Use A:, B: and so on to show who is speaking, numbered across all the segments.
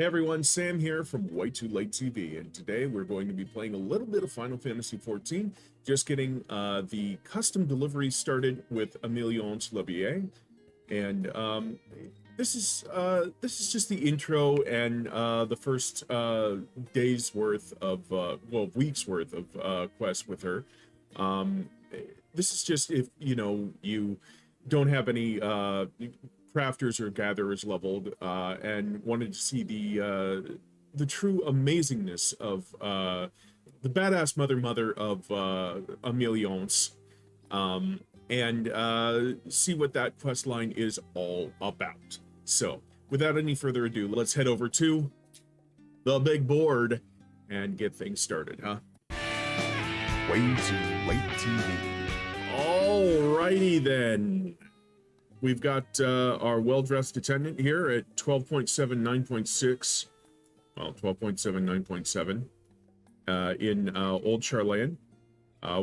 A: Hey everyone, Sam here from Way Too Late TV, and today we're going to be playing a little bit of Final Fantasy XIV, just getting the custom delivery started with Ameliance Leveilleur, and this is just the intro and the first days worth of weeks worth of quests with her. This is just if you don't have any crafters or gatherers leveled, and wanted to see the true amazingness of the badass mother of Ameliance, and see what that quest line is all about. So, without any further ado, let's head over to the big board and get things started, huh?
B: Way Too Late TV.
A: Alrighty then. We've got our well-dressed attendant here at 12.7, 9.6, well, 12.7, 9.7 in Old Charlayan,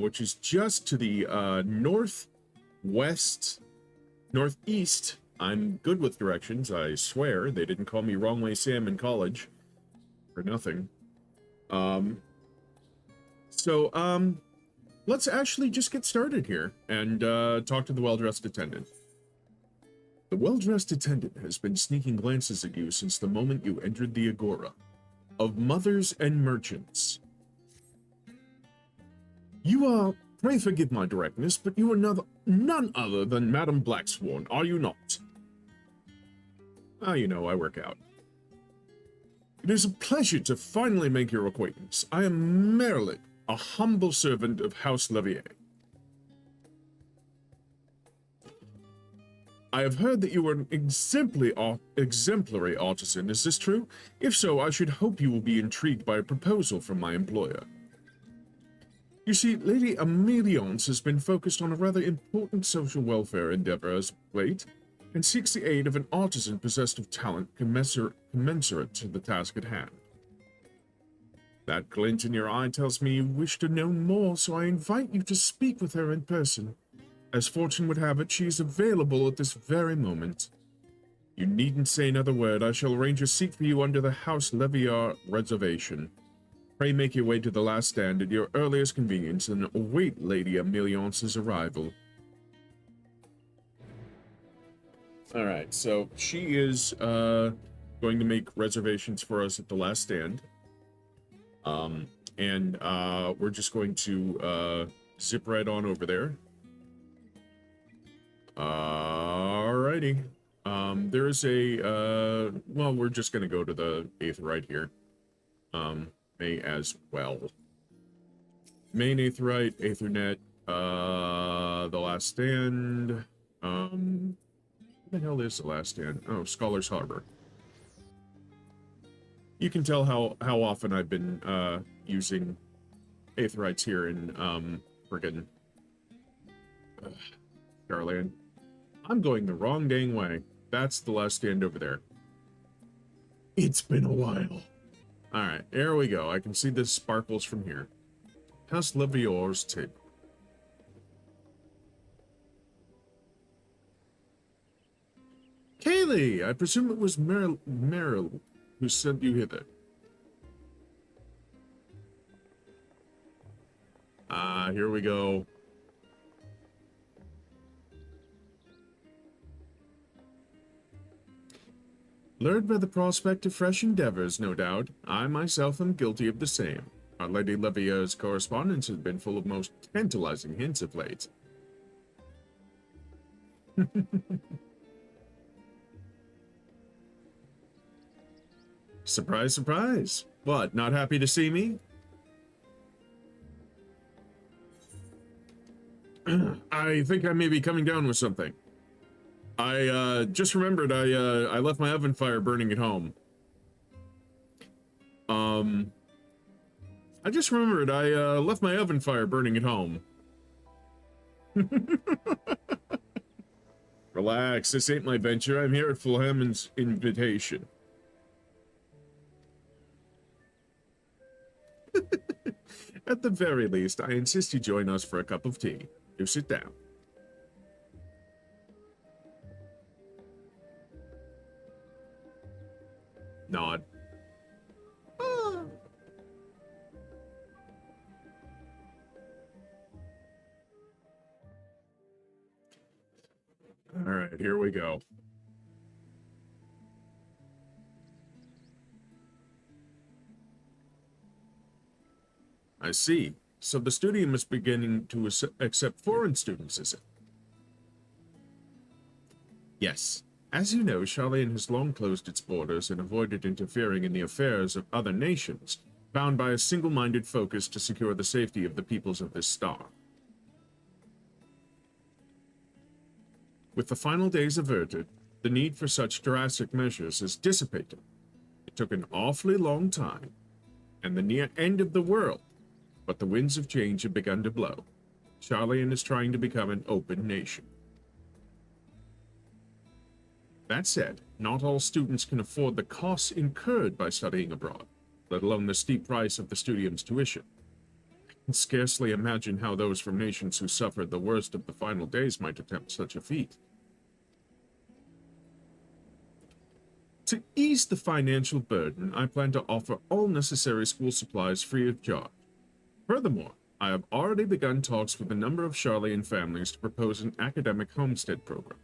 A: which is just to the northeast. I'm good with directions, I swear. They didn't call me Wrong Way Sam in college for nothing. Let's actually just get started here and talk to the well-dressed attendant. The well-dressed attendant has been sneaking glances at you since the moment you entered the Agora of mothers and merchants. Pray forgive my directness, but you are none other than Madame Blacksworn, are you not? You know, I work out. It is a pleasure to finally make your acquaintance. I am Merlin, a humble servant of House Leveilleur. I have heard that you are an exemplary artisan, is this true? If so, I should hope you will be intrigued by a proposal from my employer. You see, Lady Ameliance has been focused on a rather important social welfare endeavor as of late, and seeks the aid of an artisan possessed of talent commensurate to the task at hand. That glint in your eye tells me you wish to know more, so I invite you to speak with her in person. As fortune would have it, she is available at this very moment. You needn't say another word. I shall arrange a seat for you under the House Leveilleur reservation. Pray make your way to the last stand at your earliest convenience and await Lady Ameliance's arrival. Alright, so she is going to make reservations for us at the last stand. We're just going to zip right on over there. Alrighty. There's a, well, we're just gonna go to the 8th right here. May as well. Main 8th right, Aethernet, the last stand, what the hell is the last stand? Oh, Scholar's Harbor. You can tell how often I've been, using Aetherites here in, friggin', Charlayan. I'm going the wrong dang way. That's the last stand over there. It's been a while. Alright, here we go. I can see the sparkles from here. House Leveilleur's table. Kaylee! I presume it was Meryl who sent you hither. Here we go. Lured by the prospect of fresh endeavors, no doubt, I myself am guilty of the same. Our Lady Leveilleur's correspondence has been full of most tantalizing hints of late. Surprise, surprise. What, not happy to see me? I think I may be coming down with something. I just remembered I left my oven fire burning at home. I just remembered I left my oven fire burning at home. Relax, this ain't my venture. I'm here at Fulhammon's invitation. At the very least, I insist you join us for a cup of tea. Do sit down. Nod. we go. I see. So the studium is beginning to accept foreign students, is it? Yes. As you know, Charlene has long closed its borders and avoided interfering in the affairs of other nations, bound by a single-minded focus to secure the safety of the peoples of this star. With the final days averted, the need for such drastic measures has dissipated. It took an awfully long time, and the near end of the world, but the winds of change have begun to blow. Charlene is trying to become an open nation. That said, not all students can afford the costs incurred by studying abroad, let alone the steep price of the studium's tuition. I can scarcely imagine how those from nations who suffered the worst of the final days might attempt such a feat. To ease the financial burden, I plan to offer all necessary school supplies free of charge. Furthermore, I have already begun talks with a number of Charlene families to propose an academic homestead program.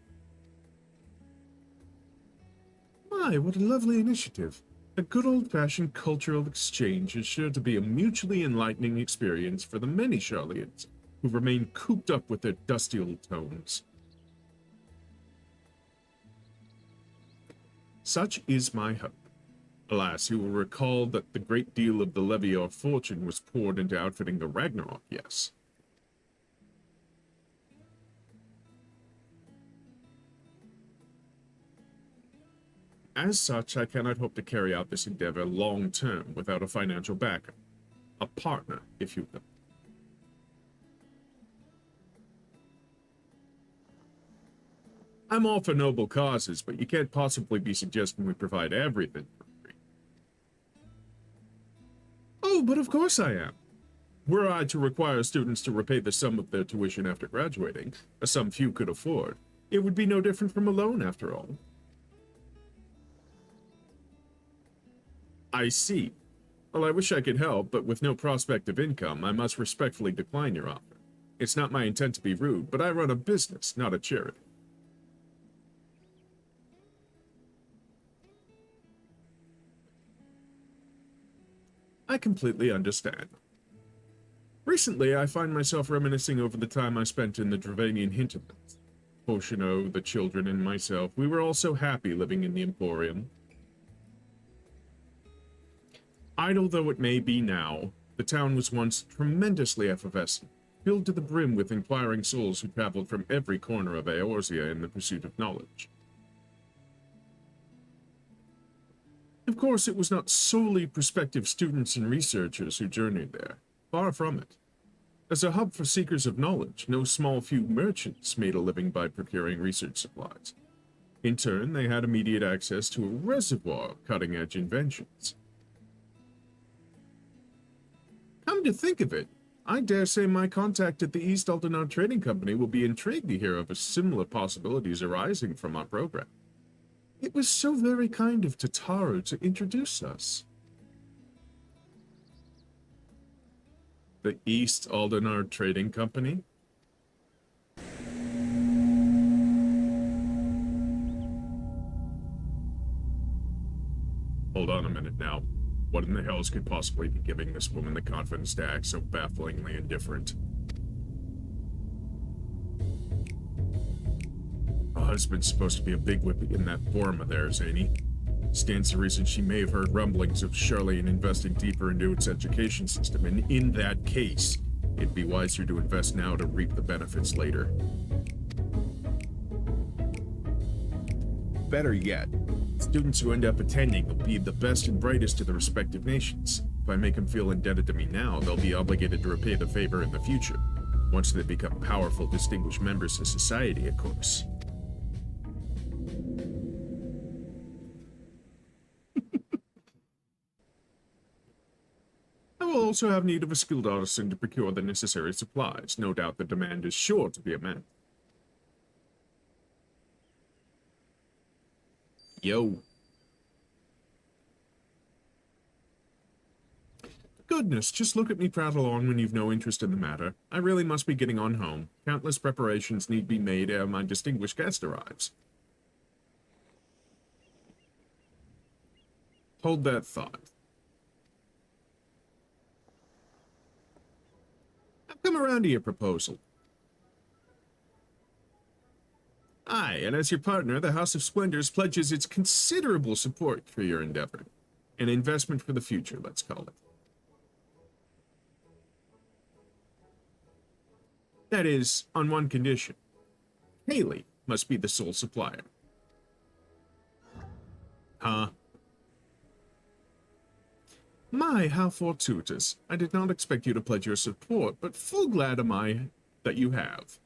A: My, what a lovely initiative. A good old-fashioned cultural exchange is sure to be a mutually enlightening experience for the many Charlians who remain cooped up with their dusty old tones. Such is my hope. Alas, you will recall that the great deal of the Leveilleur fortune was poured into outfitting the Ragnarok, yes? As such, I cannot hope to carry out this endeavor long-term without a financial backer. A partner, if you will. I'm all for noble causes, but you can't possibly be suggesting we provide everything for free. Oh, but of course I am. Were I to require students to repay the sum of their tuition after graduating, a sum few could afford, it would be no different from a loan after all. I see. Well, I wish I could help, but with no prospect of income, I must respectfully decline your offer. It's not my intent to be rude, but I run a business, not a charity. I completely understand. Recently, I find myself reminiscing over the time I spent in the Dravanian hinterlands. Potiono, the children, and myself, we were all so happy living in the Emporium. Idle though it may be now, the town was once tremendously effervescent, filled to the brim with inquiring souls who traveled from every corner of Eorzea in the pursuit of knowledge. Of course, it was not solely prospective students and researchers who journeyed there. Far from it. As a hub for seekers of knowledge, no small few merchants made a living by procuring research supplies. In turn, they had immediate access to a reservoir of cutting-edge inventions. Come to think of it, I dare say my contact at the East Aldenar Trading Company will be intrigued to hear of similar possibilities arising from our program. It was so very kind of Tataru to introduce us. The East Aldenar Trading Company? Hold on a minute now. What in the hells could possibly be giving this woman the confidence to act so bafflingly indifferent? Her husband's supposed to be a bigwig in that forum of theirs, ain't he? Stands to reason she may have heard rumblings of Charlene investing deeper into its education system, and in that case, it'd be wiser to invest now to reap the benefits later. Better yet, students who end up attending will be the best and brightest of the respective nations. If I make them feel indebted to me now, they'll be obligated to repay the favor in the future, once they become powerful, distinguished members of society, of course. I will also have need of a skilled artisan to procure the necessary supplies. No doubt the demand is sure to be immense. Yo. Goodness, just look at me prattle on when you've no interest in the matter. I really must be getting on home. Countless preparations need be made ere my distinguished guest arrives. Hold that thought. I've come around to your proposal. Aye, and as your partner, the House of Splendors pledges its considerable support for your endeavor. An investment for the future, let's call it. That is, on one condition. Haley must be the sole supplier. Huh? My, how fortuitous. I did not expect you to pledge your support, but full glad am I that you have.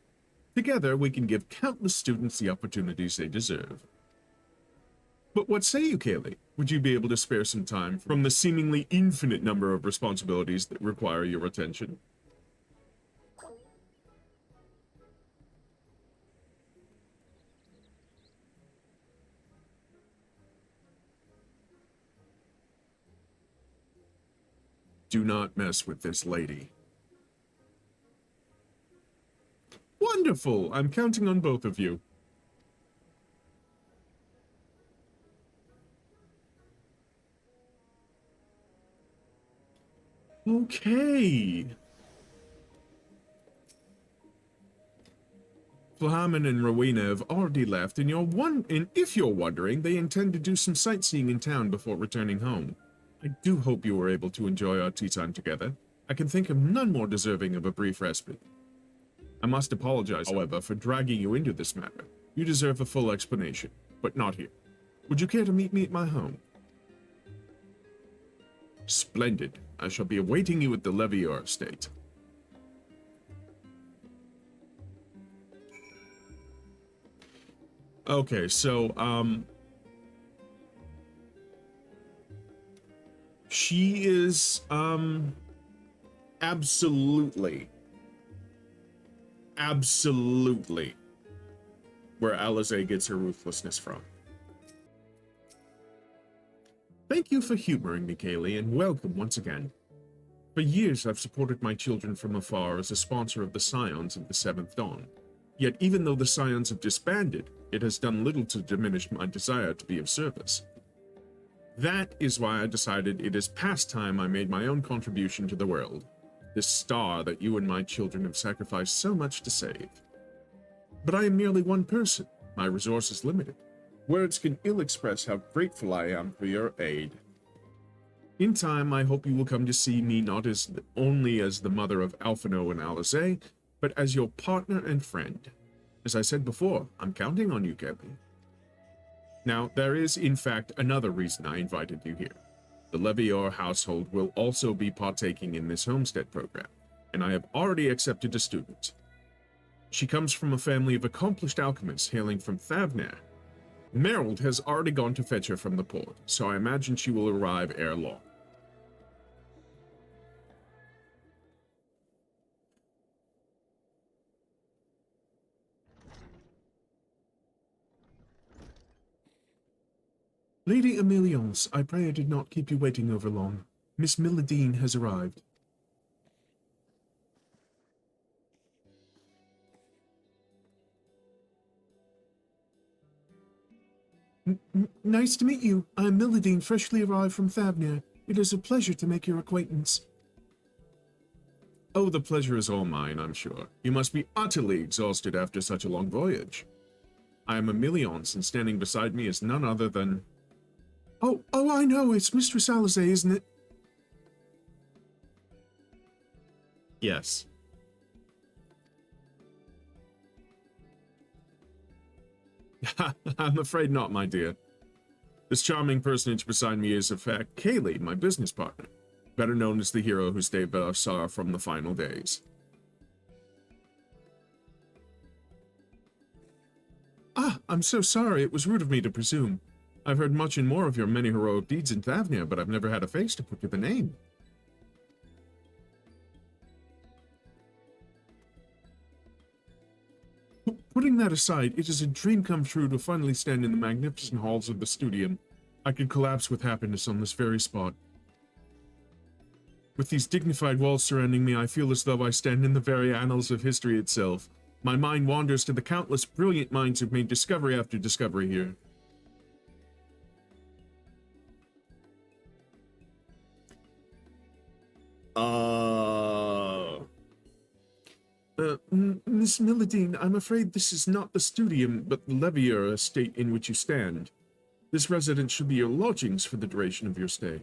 A: Together, we can give countless students the opportunities they deserve. But what say you, Kaylee? Would you be able to spare some time from the seemingly infinite number of responsibilities that require your attention? Do not mess with this lady. Wonderful! I'm counting on both of you. Okay. Flahaman and Rowena have already left, and if you're wondering, they intend to do some sightseeing in town before returning home. I do hope you were able to enjoy our tea time together. I can think of none more deserving of a brief respite. I must apologize, however, for dragging you into this matter. You deserve a full explanation, but not here. Would you care to meet me at my home? Splendid. I shall be awaiting you at the Leveilleur estate. Okay, so, she is, absolutely where Alizé gets her ruthlessness from. Thank you for humoring me, Kaylee, and welcome once again. For years, I've supported my children from afar as a sponsor of the Scions of the Seventh Dawn. Yet even though the Scions have disbanded, it has done little to diminish my desire to be of service. That is why I decided it is past time I made my own contribution to the world, this star that you and my children have sacrificed so much to save. But I am merely one person, my resources limited. Words can ill express how grateful I am for your aid. In time, I hope you will come to see me not only as the mother of Alphino and Alizé, but as your partner and friend. As I said before, I'm counting on you, Kelly. Now, there is, in fact, another reason I invited you here. The Leveilleur household will also be partaking in this homestead program, and I have already accepted a student. She comes from a family of accomplished alchemists hailing from Thavner. Merrill has already gone to fetch her from the port, so I imagine she will arrive ere long. Lady Ameliance, I pray I did not keep you waiting over long. Miss Milladine has arrived. Nice to meet you. I am Milladine, freshly arrived from Thavner. It is a pleasure to make your acquaintance. Oh, the pleasure is all mine, I'm sure. You must be utterly exhausted after such a long voyage. I am Ameliance, and standing beside me is none other than... Oh, I know, it's Mistress Alizé, isn't it? Yes. I'm afraid not, my dear. This charming personage beside me is, in fact, Kaylee, my business partner, better known as the hero who saved Barsar from the final days. Ah, I'm so sorry, it was rude of me to presume. I've heard much and more of your many heroic deeds in Thavner, but I've never had a face to put to the name. Putting that aside, it is a dream come true to finally stand in the magnificent halls of the Studium. I could collapse with happiness on this very spot. With these dignified walls surrounding me, I feel as though I stand in the very annals of history itself. My mind wanders to the countless brilliant minds who've made discovery after discovery here. Miss Milladine, I'm afraid this is not the studium, but the Leveilleur estate in which you stand. This residence should be your lodgings for the duration of your stay.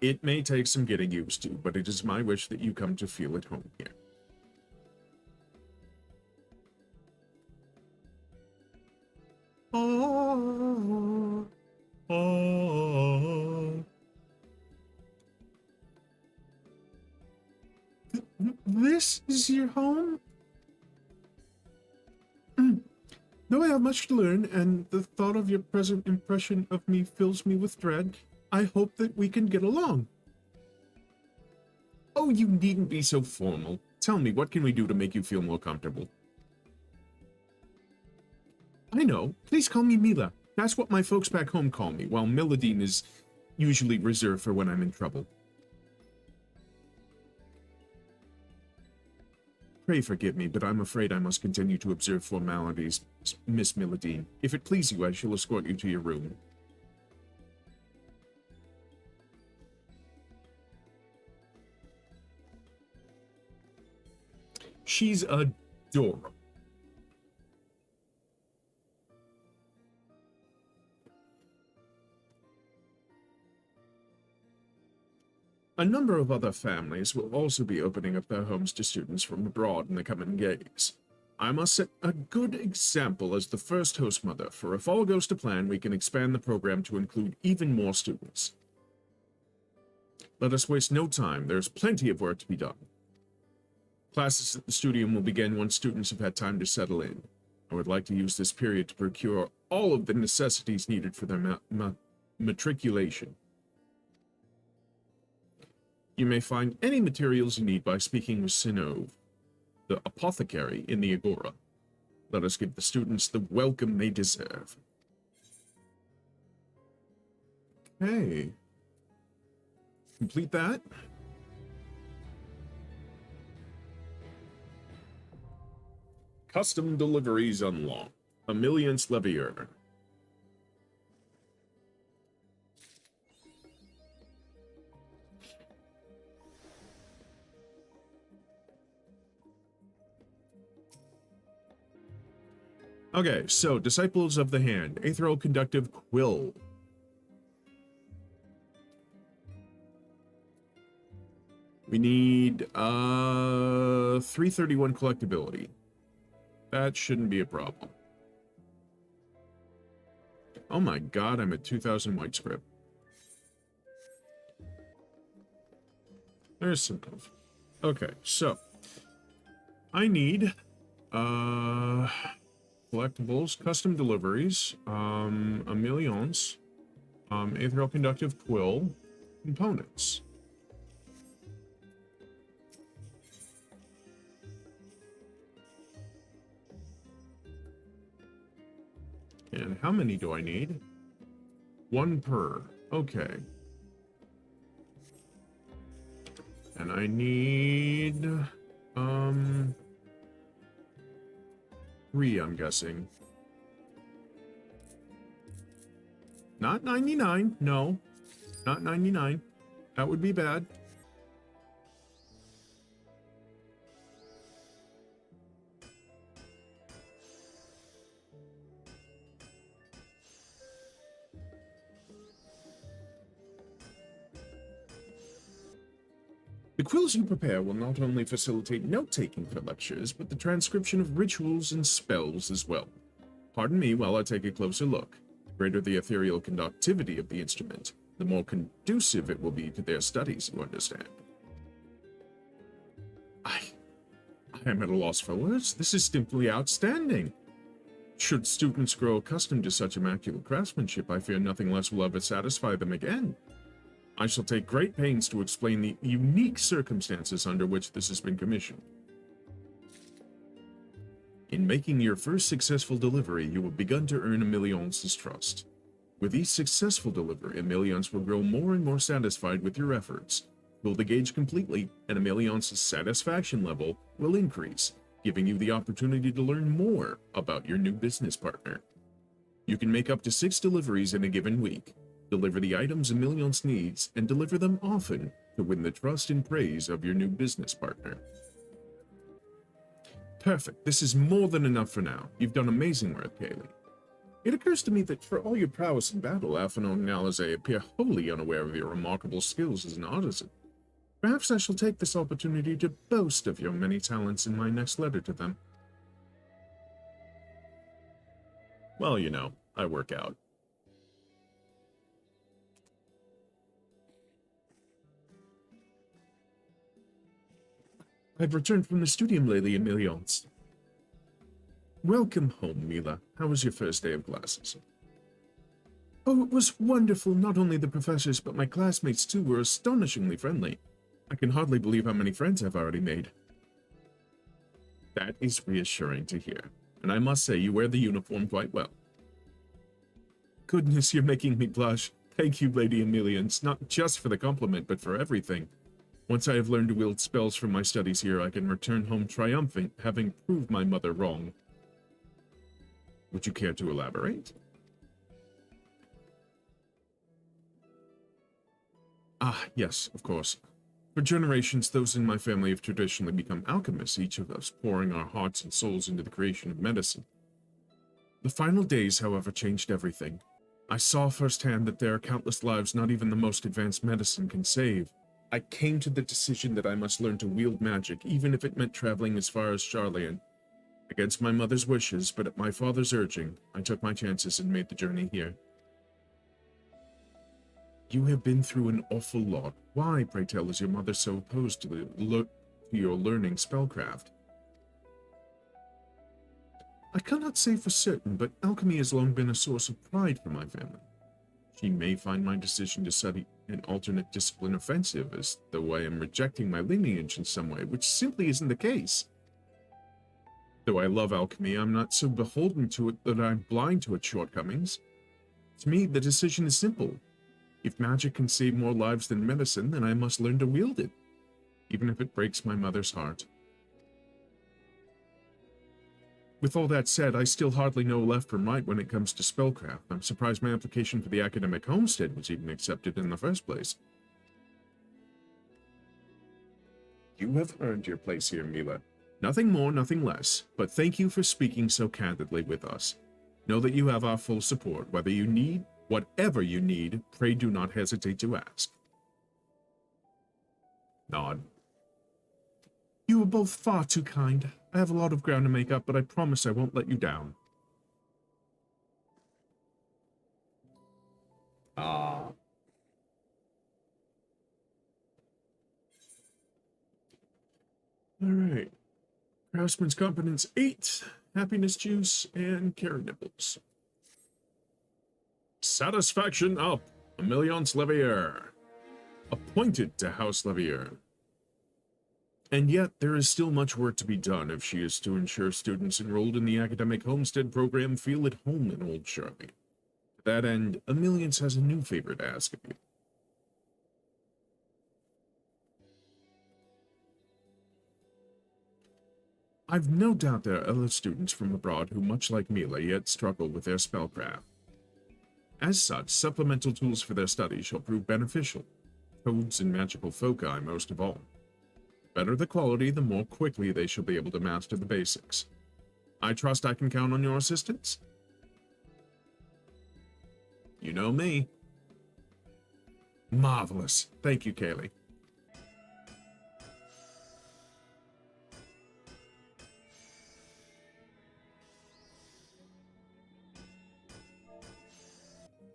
A: It may take some getting used to, but it is my wish that you come to feel at home here. Oh, oh. This is your home? Though I have much to learn, and the thought of your present impression of me fills me with dread, I hope that we can get along. Oh, you needn't be so formal. Tell me, what can we do to make you feel more comfortable? I know. Please call me Mila. That's what my folks back home call me, while Milladine is usually reserved for when I'm in trouble. Pray forgive me, but I'm afraid I must continue to observe formalities, Miss Milladine. If it please you, I shall escort you to your room. She's adorable. A number of other families will also be opening up their homes to students from abroad in the coming days. I must set a good example as the first host mother, for if all goes to plan, we can expand the program to include even more students. Let us waste no time. There's plenty of work to be done. Classes at the studium will begin once students have had time to settle in. I would like to use this period to procure all of the necessities needed for their matriculation. You may find any materials you need by speaking with Sinov, the apothecary in the Agora. Let us give the students the welcome they deserve. Okay. Complete that. Custom deliveries unlocked. Ameliance Leveilleur. Okay, so Disciples of the Hand, Aetherial Conductive Quill. We need 331 collectability. That shouldn't be a problem. Oh my god, I'm at 2000 white script. There's some of. Okay, so I need collectibles, custom deliveries, Ameliance, Aetherial Conductive Quill, components. And how many do I need? 1 per. Okay. And I need 3, I'm guessing. Not 99. No. Not 99. That would be bad. The quills you prepare will not only facilitate note-taking for lectures, but the transcription of rituals and spells as well. Pardon me while I take a closer look. The greater the ethereal conductivity of the instrument, the more conducive it will be to their studies, you understand. I am at a loss for words. This is simply outstanding. Should students grow accustomed to such immaculate craftsmanship, I fear nothing less will ever satisfy them again. I shall take great pains to explain the unique circumstances under which this has been commissioned. In making your first successful delivery, you have begun to earn Ameliance's trust. With each successful delivery, Ameliance will grow more and more satisfied with your efforts. Fill the gauge completely, and Ameliance's satisfaction level will increase, giving you the opportunity to learn more about your new business partner. You can make up to 6 deliveries in a given week. Deliver the items Ameliance needs, and deliver them often, to win the trust and praise of your new business partner. Perfect. This is more than enough for now. You've done amazing work, Kaylee. It occurs to me that for all your prowess in battle, Alphino and Alize appear wholly unaware of your remarkable skills as an artisan. Perhaps I shall take this opportunity to boast of your many talents in my next letter to them. Well, you know, I work out. I've returned from the studium lately, Ameliance. Welcome home, Mila. How was your first day of classes? Oh, it was wonderful. Not only the professors, but my classmates too were astonishingly friendly. I can hardly believe how many friends I've already made. That is reassuring to hear, and I must say you wear the uniform quite well. Goodness, you're making me blush. Thank you, Lady Ameliance, not just for the compliment, but for everything. Once I have learned to wield spells from my studies here, I can return home triumphant, having proved my mother wrong. Would you care to elaborate? Ah, yes, of course. For generations, those in my family have traditionally become alchemists, each of us pouring our hearts and souls into the creation of medicine. The final days, however, changed everything. I saw firsthand that there are countless lives not even the most advanced medicine can save. I came to the decision that I must learn to wield magic, even if it meant traveling as far as Charlian. Against my mother's wishes, but at my father's urging, I took my chances and made the journey here. You have been through an awful lot. Why, pray tell, is your mother so opposed to your learning spellcraft? I cannot say for certain, but alchemy has long been a source of pride for my family. She may find my decision to study an alternate discipline offensive, as though I am rejecting my lineage in some way, which simply isn't the case. Though I love alchemy, I'm not so beholden to it that I'm blind to its shortcomings. To me, the decision is simple. If magic can save more lives than medicine, then I must learn to wield it, even if it breaks my mother's heart. With all that said, I still hardly know left from right when it comes to spellcraft. I'm surprised my application for the academic homestead was even accepted in the first place. You have earned your place here, Mila. Nothing more, nothing less, but thank you for speaking so candidly with us. Know that you have our full support. Whatever you need, pray do not hesitate to ask. Nod. You are both far too kind. I have a lot of ground to make up, but I promise I won't let you down. Ah. All right. Craftsman's Competence 8, Happiness Juice, and Carrot Nibbles. Satisfaction up. Ameliance Leveilleur. Appointed to House Leveilleur. And yet, there is still much work to be done if she is to ensure students enrolled in the academic homestead program feel at home in Old Charlie. To that end, Ameliance has a new favor to ask of you. I've no doubt there are other students from abroad who, much like Mila, yet struggle with their spellcraft. As such, supplemental tools for their studies shall prove beneficial. Codes and magical foci most of all. The better the quality, the more quickly they shall be able to master the basics. I trust I can count on your assistance? You know me. Marvelous. Thank you, Kaylee.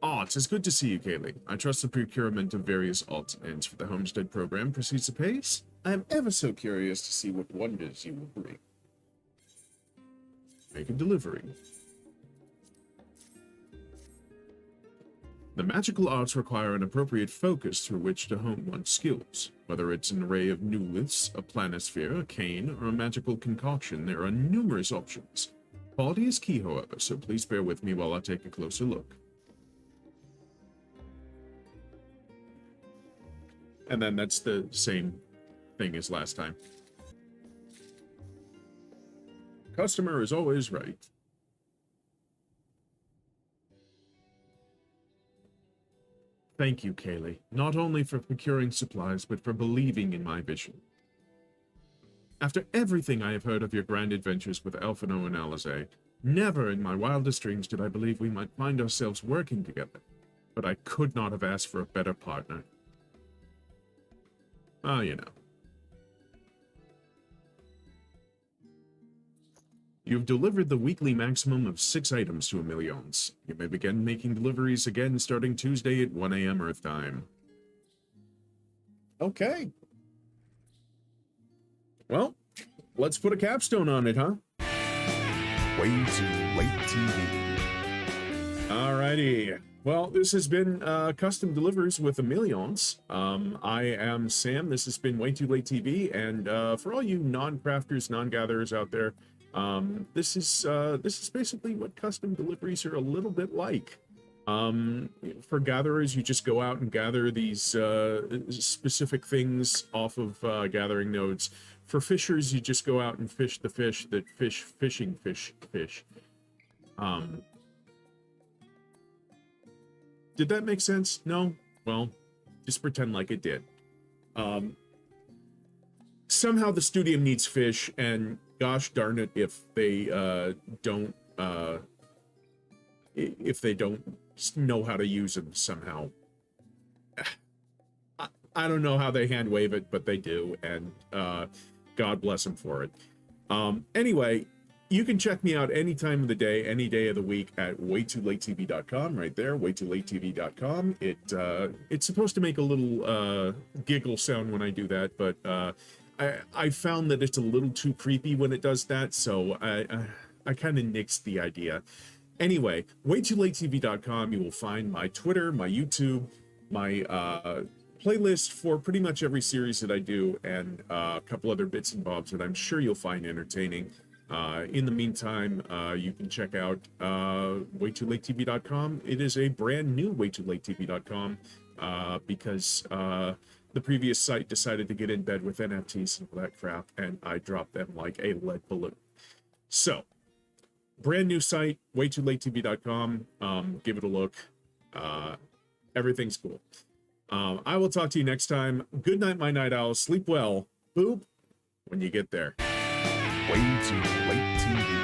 A: Ah, it is good to see you, Kaylee. I trust the procurement of various odds and ends for the homestead program proceeds apace. I am ever so curious to see what wonders you will bring. Make a delivery. The magical arts require an appropriate focus through which to hone one's skills. Whether it's an array of newliths, a planisphere, a cane, or a magical concoction, there are numerous options. Quality is key, however, so please bear with me while I take a closer look. And then that's the same thing as last time. Customer is always right. Thank you, Kaylee, not only for procuring supplies, but for believing in my vision. After everything I have heard of your grand adventures with Elfino and Alize, never in my wildest dreams did I believe we might find ourselves working together, but I could not have asked for a better partner. Ah, you know. You've delivered the weekly maximum of 6 items to Ameliance. You may begin making deliveries again starting Tuesday at 1 a.m. Earth time. Okay. Well, let's put a capstone on it, huh?
B: Way Too Late TV.
A: Alrighty. Well, this has been Custom Deliveries with Ameliance. I am Sam. This has been Way Too Late TV, and for all you non-crafters, non-gatherers out there, this is basically what custom deliveries are a little bit like. For gatherers, you just go out and gather these specific things off of gathering nodes. For fishers, you just go out and fish the fish that fishing fish. Did that make sense? No? Well, just pretend like it did. Somehow the studio needs fish, and gosh darn it if they don't know how to use them somehow. I don't know how they hand wave it, but they do, and God bless them for it. Anyway, you can check me out any time of the day, any day of the week at waytoolatetv.com, right there, waytoolatetv.com. It's supposed to make a little giggle sound when I do that, but I found that it's a little too creepy when it does that, so I kind of nixed the idea. Anyway, waytoolatetv.com, you will find my Twitter, my YouTube, my playlist for pretty much every series that I do, and a couple other bits and bobs that I'm sure you'll find entertaining. In the meantime, you can check out waytoolatetv.com. It is a brand new waytoolatetv.com because the previous site decided to get in bed with NFTs and all that crap, and I dropped them like a lead balloon. So, brand new site, waytoolatetv.com. Give it a look. Everything's cool. I will talk to you next time. Good night, my night owls. Sleep well. Boop when you get there.
B: Way Too Late TV.